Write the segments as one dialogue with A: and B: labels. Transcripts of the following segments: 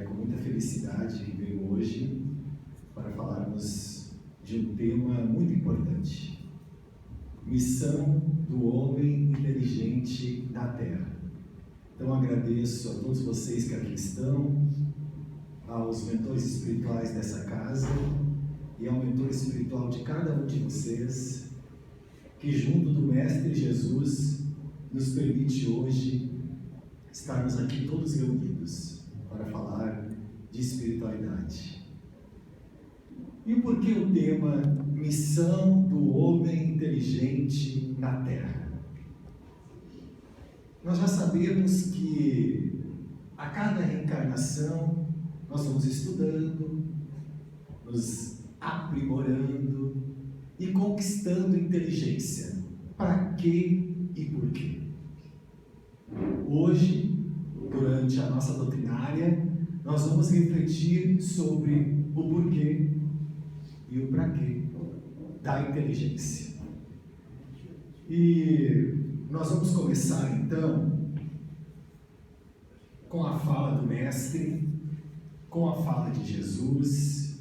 A: com muita felicidade que venho hoje para falarmos de um tema muito importante: missão do homem inteligente na Terra. Então agradeço a todos vocês que aqui estão, aos mentores espirituais dessa casa e ao mentor espiritual de cada um de vocês, que junto do Mestre Jesus nos permite hoje estarmos aqui todos reunidos para falar de espiritualidade. E o porquê o tema missão do homem inteligente na Terra? Nós já sabemos que a cada reencarnação nós vamos estudando, nos aprimorando e conquistando inteligência. Para quê e por quê? Hoje, durante a nossa doutrinária, nós vamos refletir sobre o porquê e o para quê da inteligência. E nós vamos começar então com a fala do Mestre, com a fala de Jesus,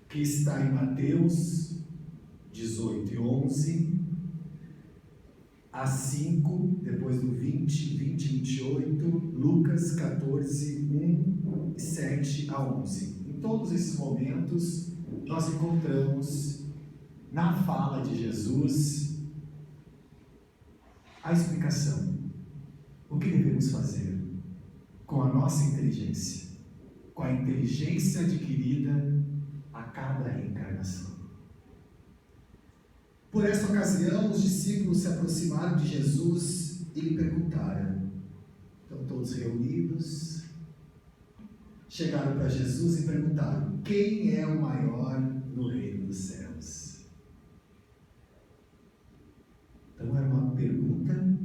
A: que está em Mateus 18:11 a 5, depois do 20, 28, Lucas 14, 1, 7 a 11. Em todos esses momentos, nós encontramos na fala de Jesus a explicação. O que devemos fazer com a nossa inteligência, com a inteligência adquirida a cada reencarnação. Por essa ocasião, os discípulos se aproximaram de Jesus e lhe perguntaram. Estão todos reunidos, chegaram para Jesus e perguntaram: quem é o maior no reino dos céus? Então era uma pergunta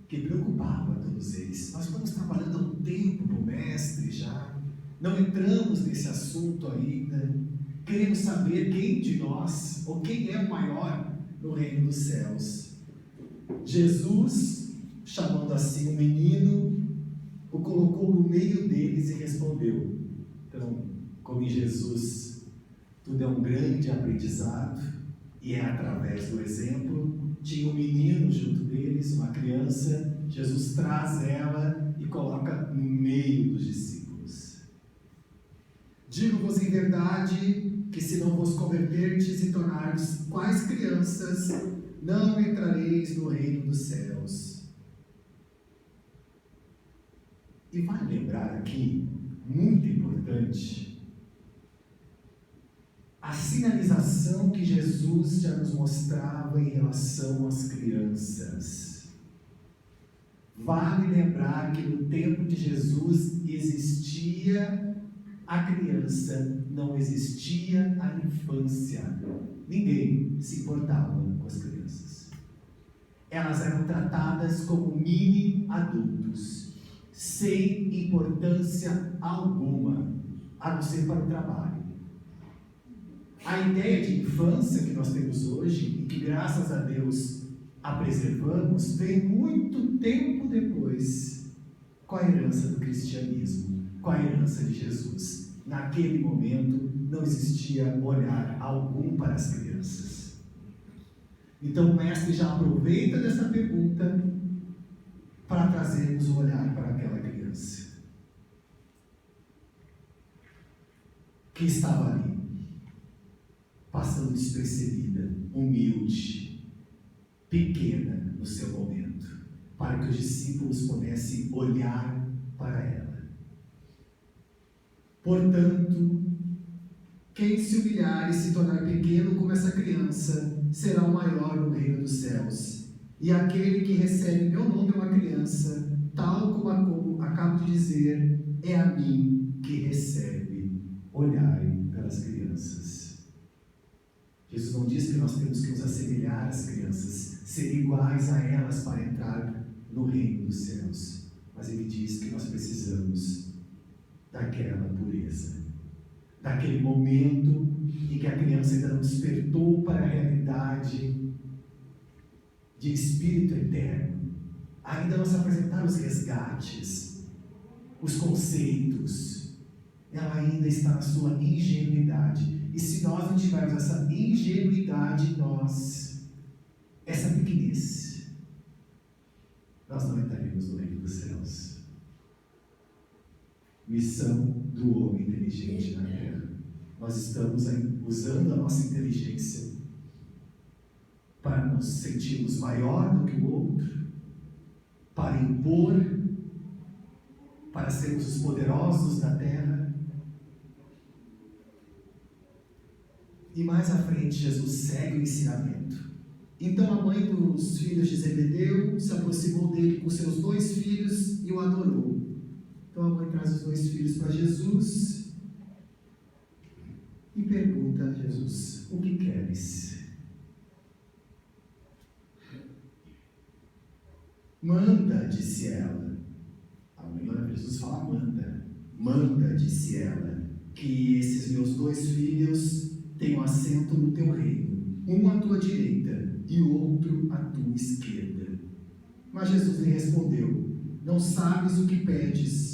A: que preocupava todos eles. Nós estamos trabalhando há um tempo com o Mestre já, não entramos nesse assunto ainda, queremos saber quem de nós, ou quem é o maior no reino dos céus. Jesus, chamando assim o menino, o colocou no meio deles e respondeu. Então, como em Jesus tudo é um grande aprendizado, e é através do exemplo, tinha um menino junto deles, uma criança, Jesus traz ela e coloca no meio dos discípulos. Digo-vos em verdade que se não vos converterdes e tornardes quais crianças, não entrareis no reino dos céus. E vale lembrar aqui, muito importante, a sinalização que Jesus já nos mostrava em relação às crianças. Vale lembrar que no tempo de Jesus existia a criança, não existia a infância. Ninguém se importava com as crianças. Elas eram tratadas como mini adultos, sem importância alguma, a não ser para o trabalho. A ideia de infância que nós temos hoje, e que graças a Deus a preservamos, vem muito tempo depois, com a herança do cristianismo, com a herança de Jesus. Naquele momento não existia olhar algum para as crianças. Então o Mestre já aproveita dessa pergunta para trazermos o olhar para aquela criança que estava ali, passando despercebida, humilde, pequena no seu momento, para que os discípulos pudessem olhar para ela. Portanto, quem se humilhar e se tornar pequeno como essa criança, será o maior no reino dos céus. E aquele que recebe meu nome é uma criança, tal como acabo de dizer, é a mim que recebe. Olhai pelas crianças. Jesus não diz que nós temos que nos assemelhar às crianças, ser iguais a elas para entrar no reino dos céus. Mas ele diz que nós precisamos daquela pureza, daquele momento em que a criança ainda não despertou para a realidade de espírito eterno. Ainda não se apresentaram os resgates, os conceitos, ela ainda está na sua ingenuidade. E se nós não tivermos essa ingenuidade em nós, essa pequenez, nós não entraremos no reino dos céus. Missão do homem inteligente na terra. Nós estamos usando a nossa inteligência para nos sentirmos maior do que o outro, para impor, para sermos os poderosos da terra. E mais à frente, Jesus segue o ensinamento. Então a mãe dos filhos de Zebedeu se aproximou dele com seus 2 filhos e o adorou. Então a mãe traz os 2 filhos para Jesus e pergunta a Jesus: o que queres? Manda, disse ela. A mãe olha para Jesus e fala: manda. Manda, disse ela, que esses meus 2 filhos tenham assento no teu reino, um à tua direita e o outro à tua esquerda. Mas Jesus lhe respondeu: não sabes o que pedes.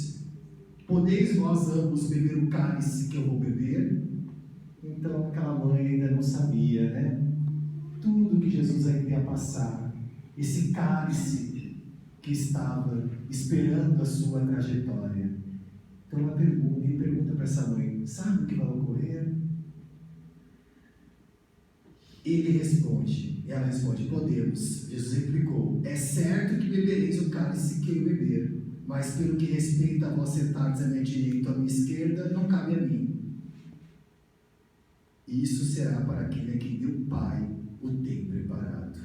A: Podeis vós ambos beber o cálice que eu vou beber? Então aquela mãe ainda não sabia, né? Tudo que Jesus ainda ia passar, esse cálice que estava esperando a sua trajetória. Então ela pergunta para essa mãe: sabe o que vai ocorrer? Ela responde: podemos. Jesus replicou: é certo que bebereis o cálice que eu beber, mas pelo que respeita a vós sentardes à minha direita ou à minha esquerda, não cabe a mim. Isso será para aquele a quem meu Pai o tem preparado.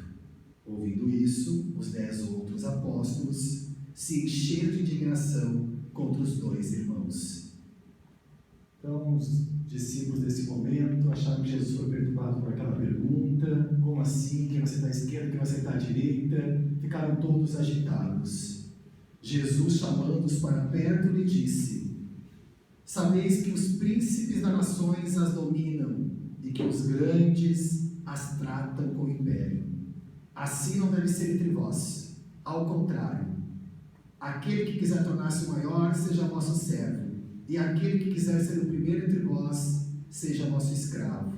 A: Ouvindo isso, os 10 outros apóstolos se encheram de indignação contra os 2 irmãos. Então, os discípulos desse momento acharam que Jesus foi perturbado por aquela pergunta: como assim? Quem vai sentar à esquerda, quem vai sentar à direita? Ficaram todos agitados. Jesus, chamando-os para perto, lhe disse: sabeis que os príncipes das nações as dominam e que os grandes as tratam com império. Assim não deve ser entre vós. Ao contrário, aquele que quiser tornar-se o maior, seja vosso servo, e aquele que quiser ser o primeiro entre vós, seja vosso escravo.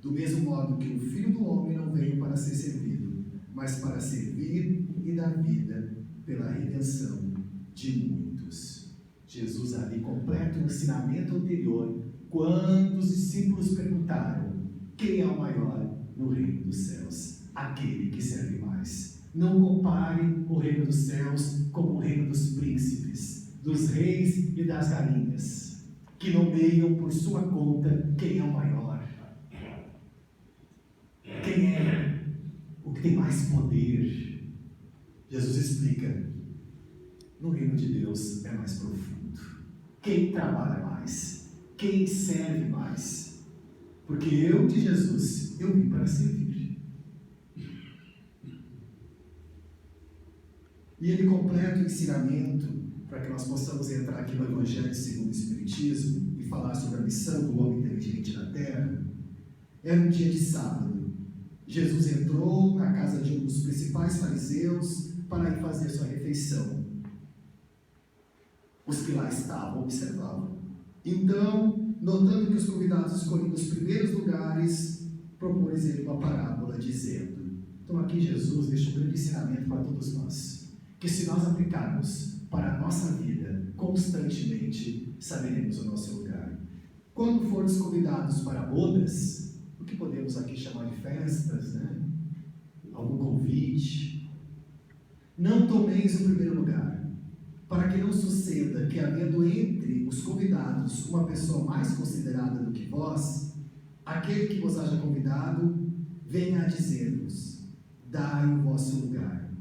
A: Do mesmo modo que o Filho do Homem não veio para ser servido, mas para servir e dar vida pela redenção de muitos. Jesus ali completa o ensinamento anterior, quando os discípulos perguntaram: quem é o maior no reino dos céus? Aquele que serve mais. Não compare o reino dos céus como o reino dos príncipes, dos reis e das rainhas, que nomeiam por sua conta quem é o maior, quem é o que tem mais poder. Jesus explica: no reino de Deus é mais profundo. Quem trabalha mais? Quem serve mais? Porque eu, de Jesus, eu vim para servir. E ele completa o ensinamento para que nós possamos entrar aqui no Evangelho segundo o Espiritismo e falar sobre a missão do homem inteligente na Terra. Era um dia de sábado. Jesus entrou na casa de um dos principais fariseus para ir fazer sua refeição. Os que lá estavam observavam. Então, notando que os convidados escolhiam os primeiros lugares, propôs ele uma parábola dizendo: então aqui Jesus deixa um grande ensinamento para todos nós, que se nós aplicarmos para a nossa vida constantemente, saberemos o nosso lugar. Quando formos convidados para bodas, o que podemos aqui chamar de festas, né? Algum convite, não tomeis o primeiro lugar, para que não suceda que, havendo entre os convidados uma pessoa mais considerada do que vós, aquele que vos haja convidado venha a dizer-vos: dai o vosso lugar.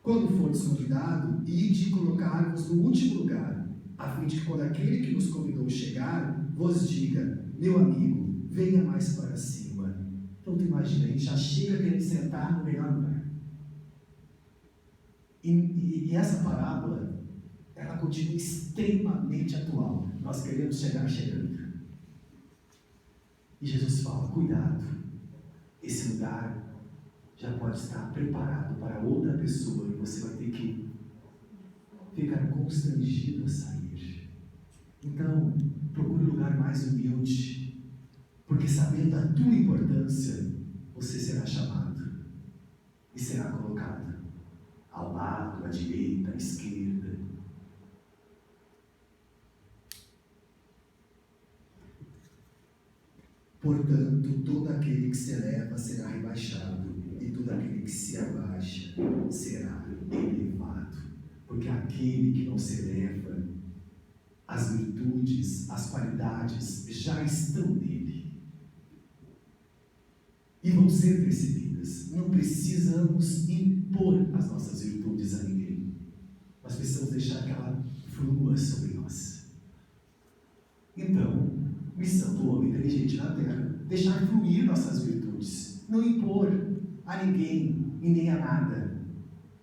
A: Quando fordes convidado, ide colocar-vos no último lugar, a fim de que quando aquele que nos convidou chegar, vos diga: meu amigo, venha mais para cima. Então tu imagina, a gente já chega querendo sentar no melhor lugar. E essa parábola, ela continua extremamente atual. Nós queremos chegar chegando. E Jesus fala: cuidado, esse lugar já pode estar preparado para outra pessoa e você vai ter que ficar constrangido a sair. Então, mais humilde, porque sabendo da tua importância, você será chamado e será colocado ao lado, à direita, à esquerda. Portanto, todo aquele que se eleva será rebaixado, e todo aquele que se abaixa será elevado. Porque aquele que não se eleva, as virtudes, as qualidades já estão nele e vão ser percebidas. Não precisamos impor as nossas virtudes a ninguém. Nós precisamos deixar que ela flua sobre nós. Então, missão do homem inteligente na Terra: deixar fluir nossas virtudes, não impor a ninguém e nem a nada,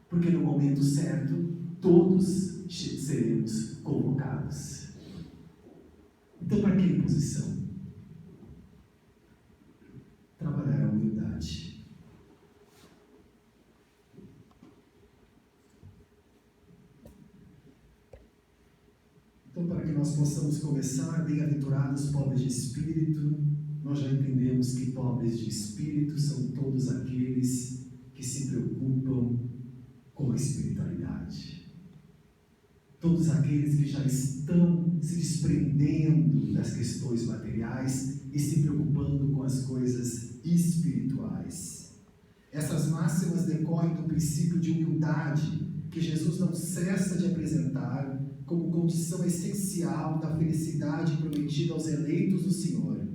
A: porque no momento certo todos seremos convocados. Então, para que imposição? Trabalhar a humildade. Então, para que nós possamos começar, bem-aventurados pobres de espírito, nós já entendemos que pobres de espírito são todos aqueles que se preocupam com a espiritualidade. Todos aqueles que já estão se desprendendo das questões materiais e se preocupando com as coisas espirituais. Essas máximas decorrem do princípio de humildade que Jesus não cessa de apresentar como condição essencial da felicidade prometida aos eleitos do Senhor,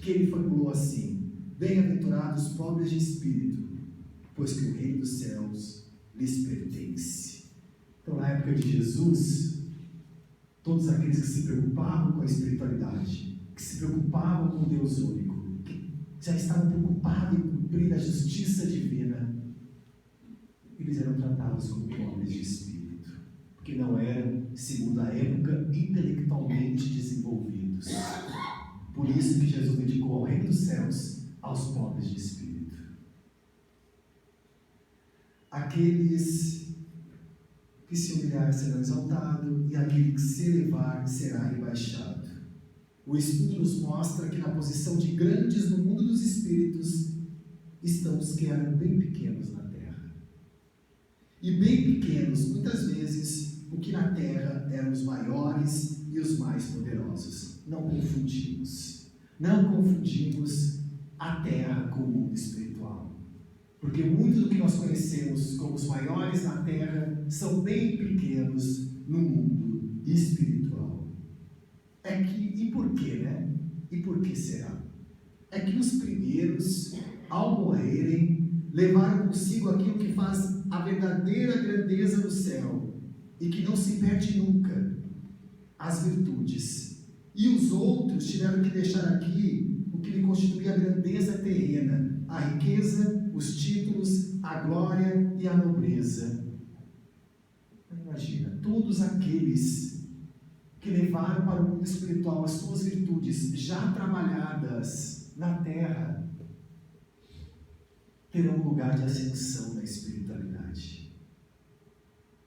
A: que ele formulou assim: bem-aventurados pobres de espírito, pois que o reino dos céus lhes pertence. Então, na época de Jesus, todos aqueles que se preocupavam com a espiritualidade, que se preocupavam com o Deus único, que já estavam preocupados em cumprir a justiça divina, eles eram tratados como pobres de espírito, porque não eram, segundo a época, intelectualmente desenvolvidos. Por isso que Jesus dedicou ao reino dos céus aos pobres de espírito. Aqueles que se humilhar será exaltado, e aquele que se elevar será rebaixado. O estudo nos mostra que na posição de grandes no mundo dos espíritos estão os que eram bem pequenos na terra. E bem pequenos, muitas vezes, o que na terra eram os maiores e os mais poderosos. Não confundimos. Não confundimos a terra com o mundo espiritual. Porque muito do que nós conhecemos como os maiores na terra são bem pequenos no mundo espiritual. E por quê, né? E por que será? É que os primeiros, ao morrerem, levaram consigo aquilo que faz a verdadeira grandeza do céu e que não se perde nunca: as virtudes. E os outros tiveram que deixar aqui o que lhe constituía a grandeza terrena: a riqueza, os títulos, a glória e a nobreza. Imagina, todos aqueles que levaram para o mundo espiritual as suas virtudes já trabalhadas na terra terão um lugar de ascensão na espiritualidade.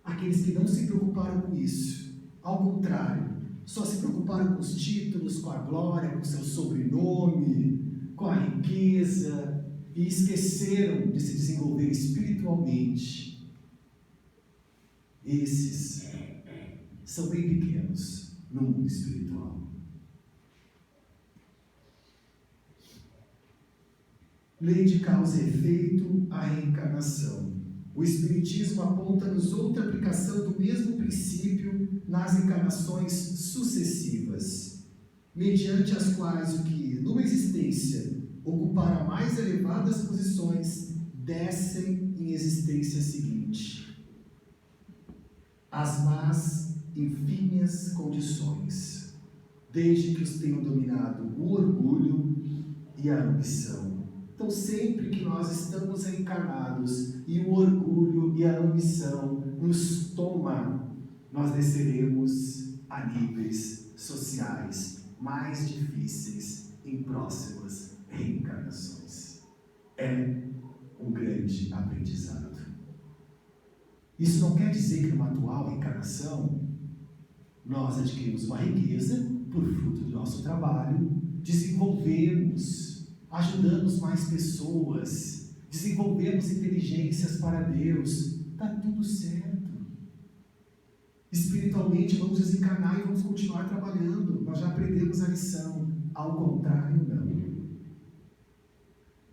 A: Aqueles que não se preocuparam com isso, ao contrário, só se preocuparam com os títulos, com a glória, com o seu sobrenome, com a riqueza, e esqueceram de se desenvolver espiritualmente. Esses são bem pequenos no mundo espiritual. Lei de causa e efeito, a reencarnação. O Espiritismo aponta-nos outra aplicação do mesmo princípio nas encarnações sucessivas, mediante as quais o que, numa existência, ocuparam mais elevadas posições, descem em existência seguinte as más, infímias condições, desde que os tenham dominado o orgulho e a ambição. Então, sempre que nós estamos encarnados e o orgulho e a ambição nos toma, nós desceremos a níveis sociais mais difíceis em próximas reencarnações. É um grande aprendizado. Isso não quer dizer que numa atual encarnação nós adquirimos uma riqueza por fruto do nosso nosso trabalho, desenvolvemos, ajudamos mais pessoas, desenvolvemos inteligências para Deus, está tudo certo. Espiritualmente vamos desencarnar e vamos continuar trabalhando, nós já aprendemos a lição. Ao contrário, não.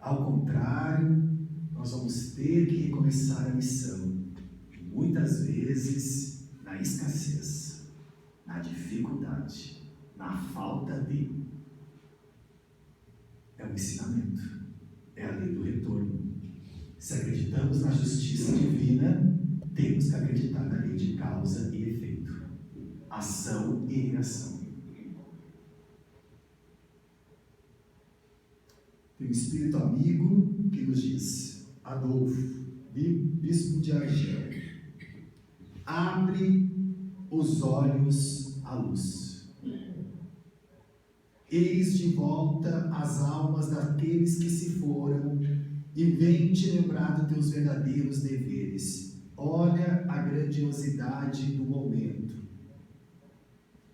A: Ao contrário, nós vamos ter que recomeçar a missão. Muitas vezes na escassez, na dificuldade, na falta de. É um ensinamento, é a lei do retorno. Se acreditamos na justiça divina, temos que acreditar na lei de causa e efeito, ação e reação. Tem um espírito amigo que nos diz: Adolfo, bispo de Argel, abre os olhos à luz. Eis de volta as almas daqueles que se foram e vem te lembrar dos teus verdadeiros deveres. Olha a grandiosidade do momento.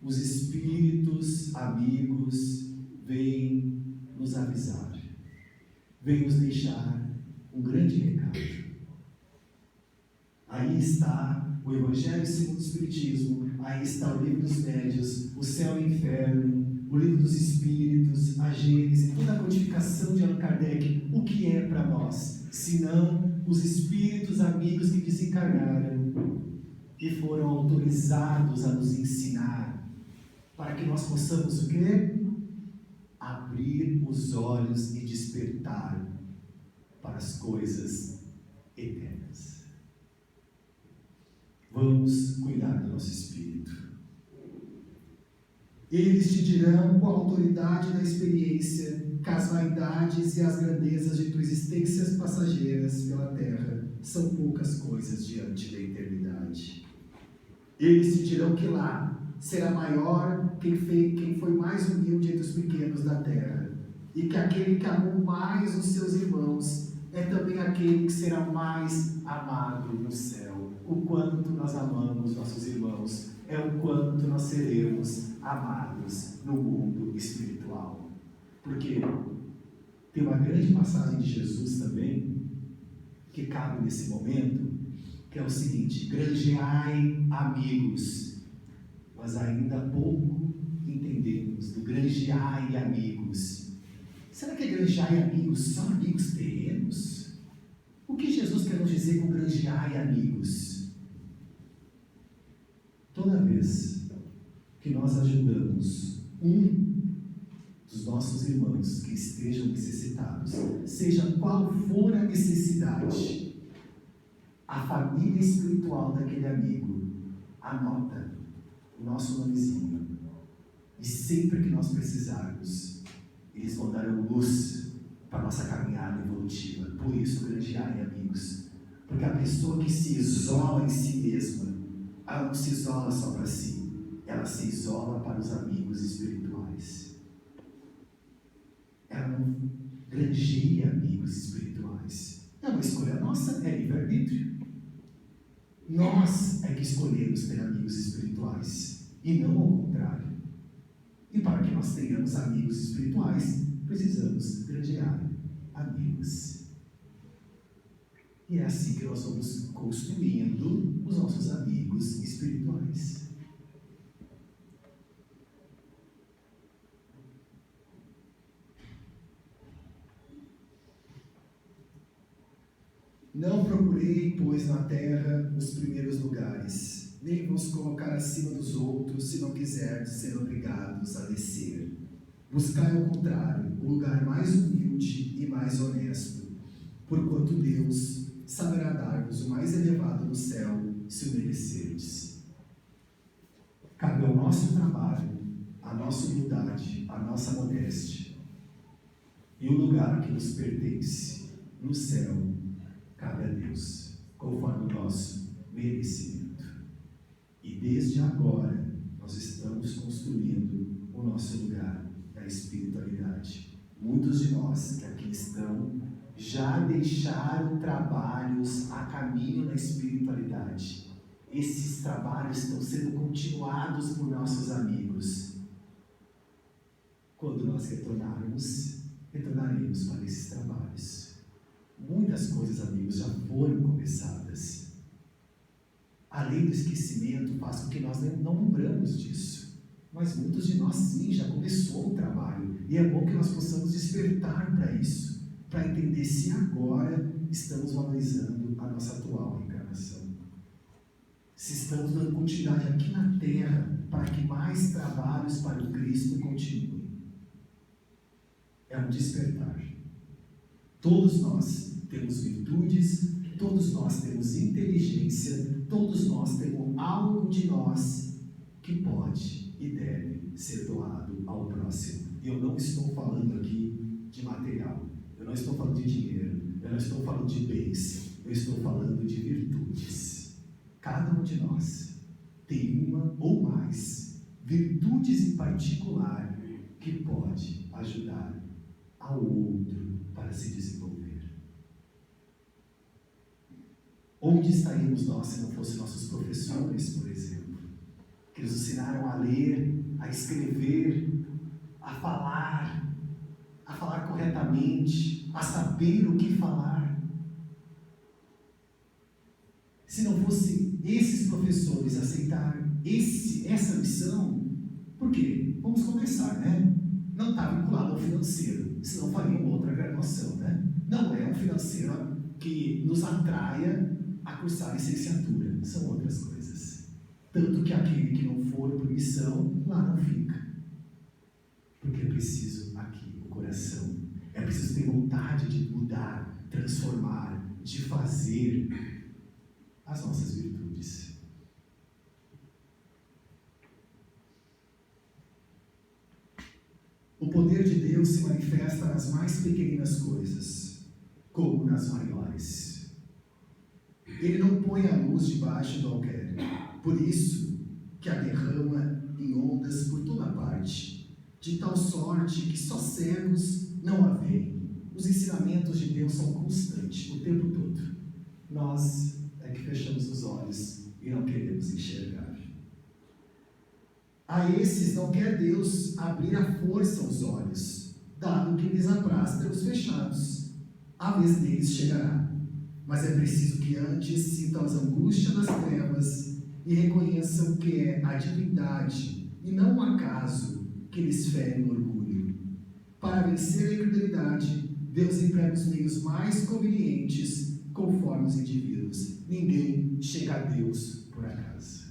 A: Os espíritos amigos vêm nos avisar, vêm nos deixar um grande recado. Aí está o Evangelho segundo o Espiritismo, aí está o Livro dos Médiuns, o Céu e o Inferno, o Livro dos Espíritos, a Gênese, toda a codificação de Allan Kardec. O que é para nós, senão os espíritos amigos que desencarnaram e foram autorizados a nos ensinar, para que nós possamos o quê? Abrir os olhos e despertar para as coisas eternas. Vamos cuidar do nosso espírito. Eles te dirão com a autoridade da experiência que as vaidades e as grandezas de tuas existências passageiras pela terra são poucas coisas diante da eternidade. Eles te dirão que lá será maior quem foi mais humilde entre os pequenos da terra, e que aquele que amou mais os seus irmãos é também aquele que será mais amado no céu. O quanto nós amamos nossos irmãos é o quanto nós seremos amados no mundo espiritual. Porque tem uma grande passagem de Jesus também, que cabe nesse momento, que é o seguinte: granjeai amigos. Nós ainda pouco entendemos do granjeai amigos. Será que é granjeai amigos só amigos terrenos? O que Jesus quer nos dizer com granjeai amigos? Toda vez que nós ajudamos um dos nossos irmãos que estejam necessitados, seja qual for a necessidade, a família espiritual daquele amigo anota o nosso nomezinho, e sempre que nós precisarmos, eles vão dar luz para a nossa caminhada evolutiva. Por isso, granjeai amigos, porque a pessoa que se isola em si mesma, ela não se isola só para si, ela se isola para os amigos espirituais. Ela não granjeia amigos espirituais. É uma escolha nossa, é livre-arbítrio. Nós é que escolhemos ter amigos espirituais, e não ao contrário. E para que nós tenhamos amigos espirituais, precisamos granjear amigos. E é assim que nós vamos construindo os nossos amigos espirituais. Não procurei, pois, na terra os primeiros lugares, nem vos colocar acima dos outros, se não quiserdes ser obrigados a descer. Buscai, ao contrário, o lugar mais humilde e mais honesto, porquanto Deus saberá dar-vos o mais elevado no céu, se o merecerdes. Cabe ao nosso trabalho, a nossa humildade, a nossa modéstia, e o lugar que nos pertence no céu cabe a Deus, conforme o nosso merecimento. E desde agora nós estamos construindo o nosso lugar na espiritualidade. Muitos de nós que aqui estão já deixaram trabalhos a caminho da espiritualidade. Esses trabalhos estão sendo continuados por nossos amigos. nós retornaremos para esses trabalhos. Muitas coisas, amigos, já foram começadas. A lei do esquecimento faz com que nós não lembramos disso. Mas muitos de nós, sim, já começou o trabalho. E é bom que nós possamos despertar para isso, para entender se agora estamos valorizando a nossa atual reencarnação. Se estamos dando continuidade aqui na Terra para que mais trabalhos para o Cristo continuem. É um despertar. Todos nós temos virtudes, todos nós temos inteligência, todos nós temos algo de nós que pode e deve ser doado ao próximo. E eu não estou falando aqui de material, eu não estou falando de dinheiro, eu não estou falando de bens, eu estou falando de virtudes. Cada um de nós tem uma ou mais virtudes em particular que pode ajudar ao outro para se desenvolver. Onde estaríamos nós se não fossem nossos professores, por exemplo, que nos ensinaram a ler, a escrever, a falar corretamente, a saber o que falar? Se não fossem esses professores aceitar essa missão, por quê? Vamos começar, né? Não está vinculado ao financeiro, senão faria uma outra graduação, né? Não é um financeiro que nos atraia a cursar licenciatura, são outras coisas. Tanto que aquele que não for por missão, lá não fica. Porque é preciso aqui o coração, é preciso ter vontade de mudar, transformar, de fazer as nossas virtudes. O poder de Deus se manifesta nas mais pequeninas coisas, como nas maiores. Ele não põe a luz debaixo do alqueire, por isso que a derrama em ondas por toda parte, de tal sorte que só cegos não a veem. Os ensinamentos de Deus são constantes, o tempo todo. Nós é que fechamos os olhos e não queremos enxergar. A esses não quer Deus abrir à força os olhos, dado que lhes apraz tê-los fechados. A vez deles chegará, mas é preciso que antes sintam as angústias das trevas e reconheçam que é a divindade e não o acaso que lhes fere o orgulho. Para vencer a incredulidade, Deus emprega os meios mais convenientes conforme os indivíduos. Ninguém chega a Deus por acaso.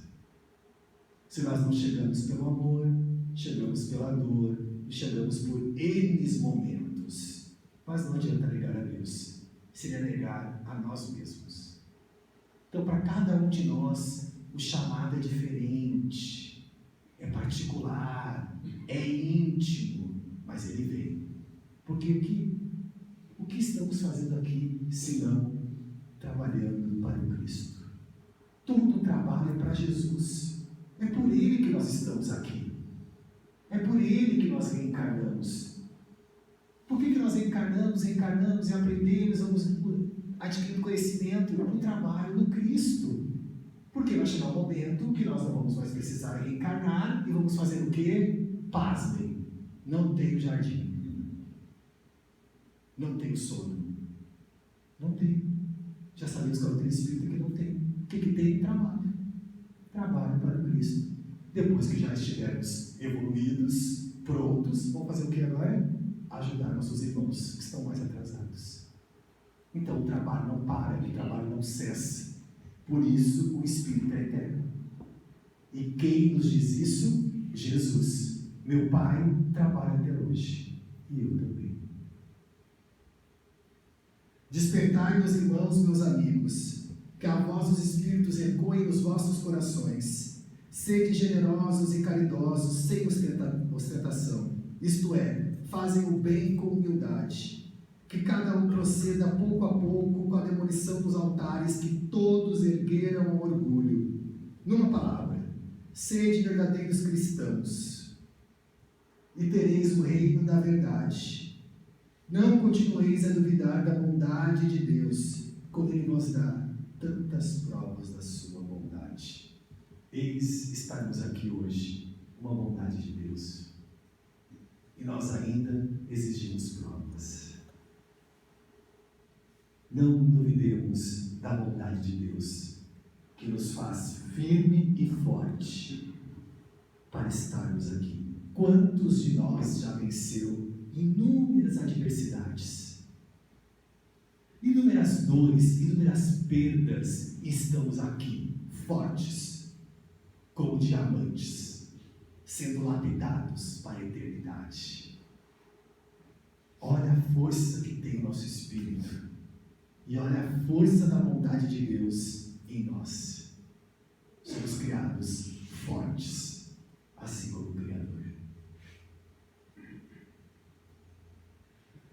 A: Se nós não chegamos pelo amor, chegamos pela dor, e chegamos por N momentos. Mas não adianta negar a Deus, seria negar a nós mesmos. Então, para cada um de nós, o chamado é diferente, é particular, é íntimo, mas ele vem. Porque o que estamos fazendo aqui, se não trabalhando para o Cristo? Todo o trabalho é para Jesus. É por Ele que nós estamos aqui. É por Ele que nós reencarnamos. Por que nós reencarnamos e aprendemos, vamos adquirindo conhecimento no trabalho no Cristo? Porque vai chegar um momento que nós não vamos mais precisar reencarnar e vamos fazer o quê? Pasmem. Não tenho jardim. Não tenho sono. Não tem. Já sabemos que tem espírito que não tem. O que tem? Trabalho. Trabalho para o Cristo. Depois que já estivermos evoluídos, prontos, vamos fazer o que agora? Ajudar nossos irmãos que estão mais atrasados. Então o trabalho não para, o trabalho não cessa. Por isso o Espírito é eterno. E quem nos diz isso? Jesus. Meu Pai trabalha até hoje. E eu também. Despertai, meus irmãos, meus amigos, que a voz dos Espíritos ecoe nos vossos corações. Sede generosos e caridosos, sem ostentação. Isto é, fazem o bem com humildade. Que cada um proceda pouco a pouco com a demolição dos altares que todos ergueram ao orgulho. Numa palavra, sede verdadeiros cristãos, e tereis o reino da verdade. Não continueis a duvidar da bondade de Deus, quando Ele vos dá tantas provas da sua bondade. Eis estarmos aqui hoje, uma bondade de Deus. E nós nós ainda exigimos provas. Não duvidemos da bondade de Deus, que nos faz firme e forte para estarmos aqui. Quantos de nós já venceu inúmeras adversidades, inúmeras dores, inúmeras perdas, e estamos aqui, fortes, como diamantes, sendo lapidados para a eternidade. Olha a força que tem o nosso espírito, e olha a força da bondade de Deus em nós. Somos criados fortes, assim como o Criador.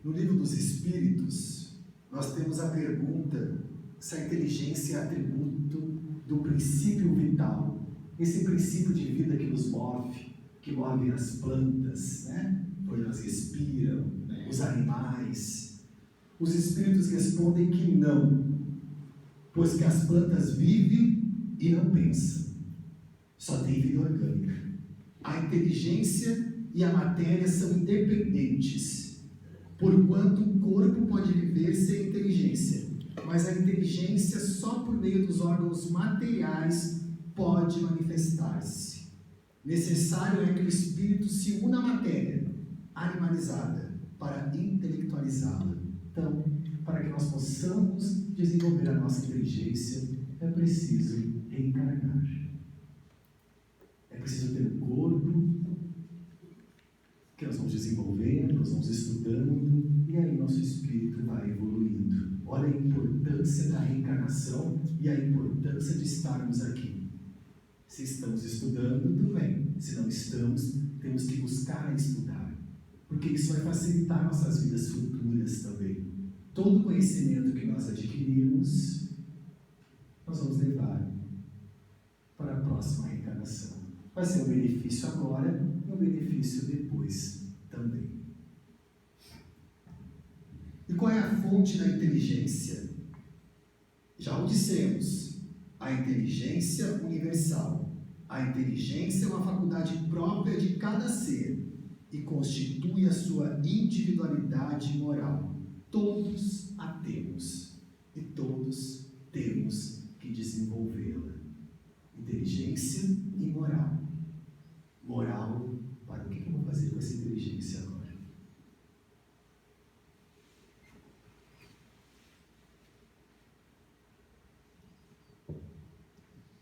A: No livro dos Espíritos, nós temos a pergunta se a inteligência é atributo do princípio vital, esse princípio de vida que nos move, que move as plantas, né? Pois elas respiram, né? Os animais. Os Espíritos respondem que não, pois que as plantas vivem e não pensam, só tem vida orgânica. A inteligência e a matéria são independentes, porquanto o corpo pode viver sem inteligência, mas a inteligência só por meio dos órgãos materiais pode manifestar-se. Necessário é que o espírito se una à matéria animalizada para intelectualizá-la. Então, para que nós possamos desenvolver a nossa inteligência, é preciso reencarnar. É preciso ter um corpo que nós vamos desenvolvendo, nós vamos estudando, e aí nosso espírito vai evoluindo. Olha a importância da reencarnação e a importância de estarmos aqui. Se estamos estudando, tudo bem. Se não estamos, temos que buscar estudar, porque isso vai facilitar nossas vidas futuras também. Todo conhecimento que nós adquirirmos, nós vamos levar para a próxima reencarnação. Vai ser um benefício agora e um benefício depois também. E qual é a fonte da inteligência? Já o dissemos, a inteligência universal. A inteligência é uma faculdade própria de cada ser e constitui a sua individualidade moral. Todos a temos e todos temos que desenvolvê-la. Inteligência e moral. Moral, para o que eu vou fazer com essa inteligência agora?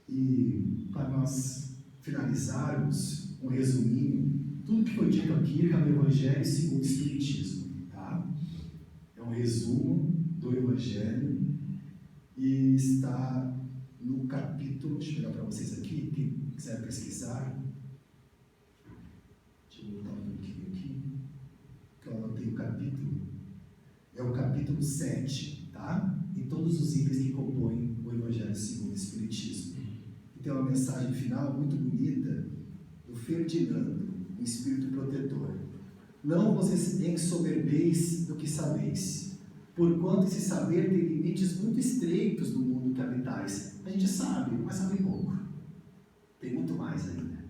A: E para nós finalizarmos um resuminho, tudo que foi dito aqui está no Evangelho segundo o Espiritismo, tá? É um resumo do Evangelho e está no capítulo, deixa eu pegar para vocês aqui, quem quiser pesquisar, deixa eu voltar um pouquinho aqui, que eu anotei o capítulo, é o capítulo 7, tá? E todos os itens que compõem o Evangelho segundo o Espiritismo. E tem uma mensagem final muito bonita do Ferdinando, o Espírito Protetor. Não vos ensoberbeis do que sabeis, porquanto esse saber tem limites muito estreitos no mundo que habitais. A gente sabe, mas sabe pouco. Tem muito mais ainda.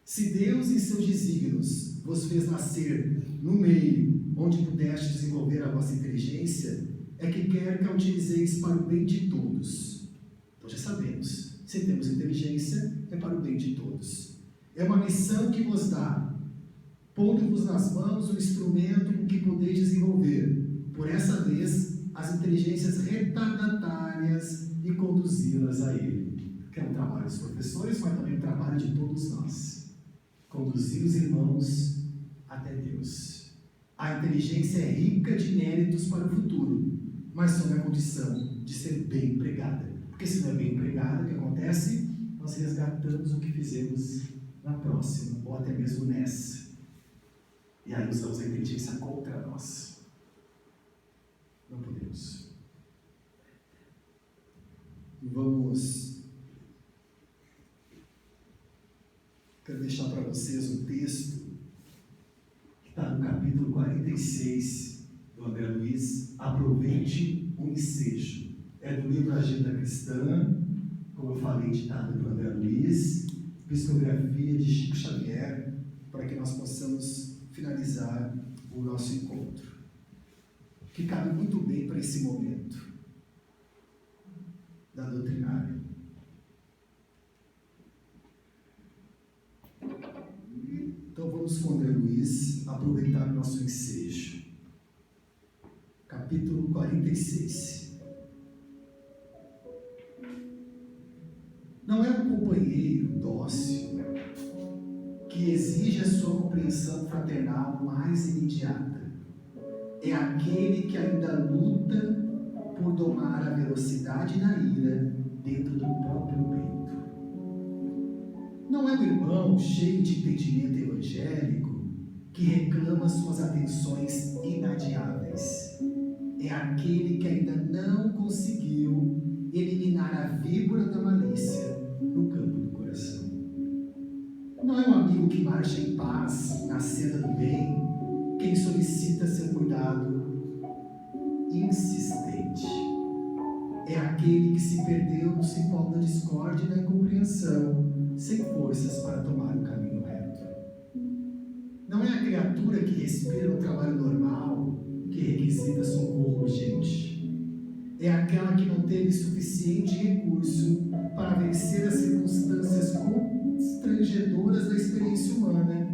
A: Se Deus em seus desígnios vos fez nascer no meio onde pudeste desenvolver a vossa inteligência, é que quer que a utilizeis para o bem de todos. Então já sabemos, se temos inteligência, é para o bem de todos. É uma missão que vos dá, pondo-vos nas mãos o instrumento com que podeis desenvolver, por essa vez, as inteligências retardatárias e conduzi-las a Ele. Que é um trabalho dos professores, mas também um trabalho de todos nós. Conduzir os irmãos até Deus. A inteligência é rica de méritos para o futuro, mas sob a condição de ser bem empregada. Porque se não é bem empregada, o que acontece? Nós resgatamos o que fizemos na próxima, ou até mesmo nessa. E aí usamos a inteligência contra nós. Não podemos. Quero deixar para vocês um texto que está no capítulo 46 do André Luiz, Aproveite o Ensejo. É do livro Agenda Cristã, como eu falei, ditado pelo André Luiz, psicografia de Chico Xavier, para que nós possamos finalizar o nosso encontro, que cabe muito bem para esse momento da doutrinária. Então vamos com André Luiz aproveitar o nosso ensejo. Capítulo 46. Não é um companheiro dócil que exige a sua compreensão fraternal mais imediata. É aquele que ainda luta por domar a velocidade da ira dentro do próprio peito. Não é um irmão cheio de entendimento evangélico que reclama suas atenções inadiáveis. É aquele que ainda não conseguiu eliminar a víbora da malícia no campo do coração. Não é um amigo que marcha em paz na senda do bem, quem solicita seu cuidado insistente. É aquele que se perdeu no cipó da discórdia e da incompreensão, sem forças para tomar o caminho reto. Não é a criatura que respira um trabalho normal, que requisita socorro urgente. É aquela que não teve suficiente recurso para vencer as circunstâncias constrangedoras da experiência humana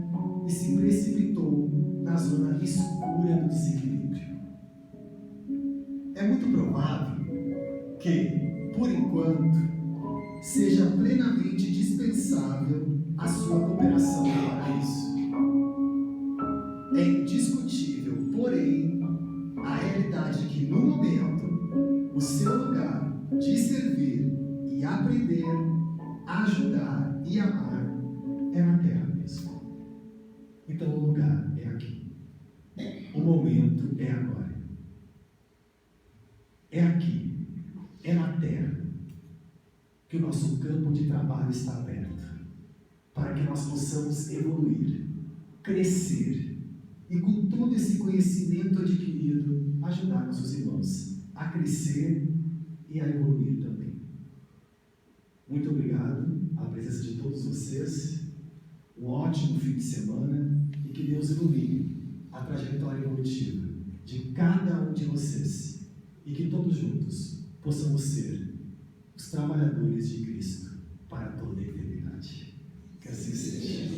A: e se precipitou na zona escura do desequilíbrio. É muito provável que, por enquanto, seja plenamente dispensável a sua cooperação para isso. É indiscutível, porém, a realidade que, no momento, o seu lugar de servir e aprender, ajudar e amar é na terra mesmo. Então o lugar é aqui. O momento é agora. É aqui, é na terra, que o nosso campo de trabalho está aberto, para que nós possamos evoluir, crescer e, com todo esse conhecimento adquirido, ajudar nossos irmãos a crescer e a evoluir também. Muito obrigado à presença de todos vocês, um ótimo fim de semana e que Deus ilumine a trajetória evolutiva de cada um de vocês e que todos juntos possamos ser os trabalhadores de Cristo para toda a eternidade. Que assim seja.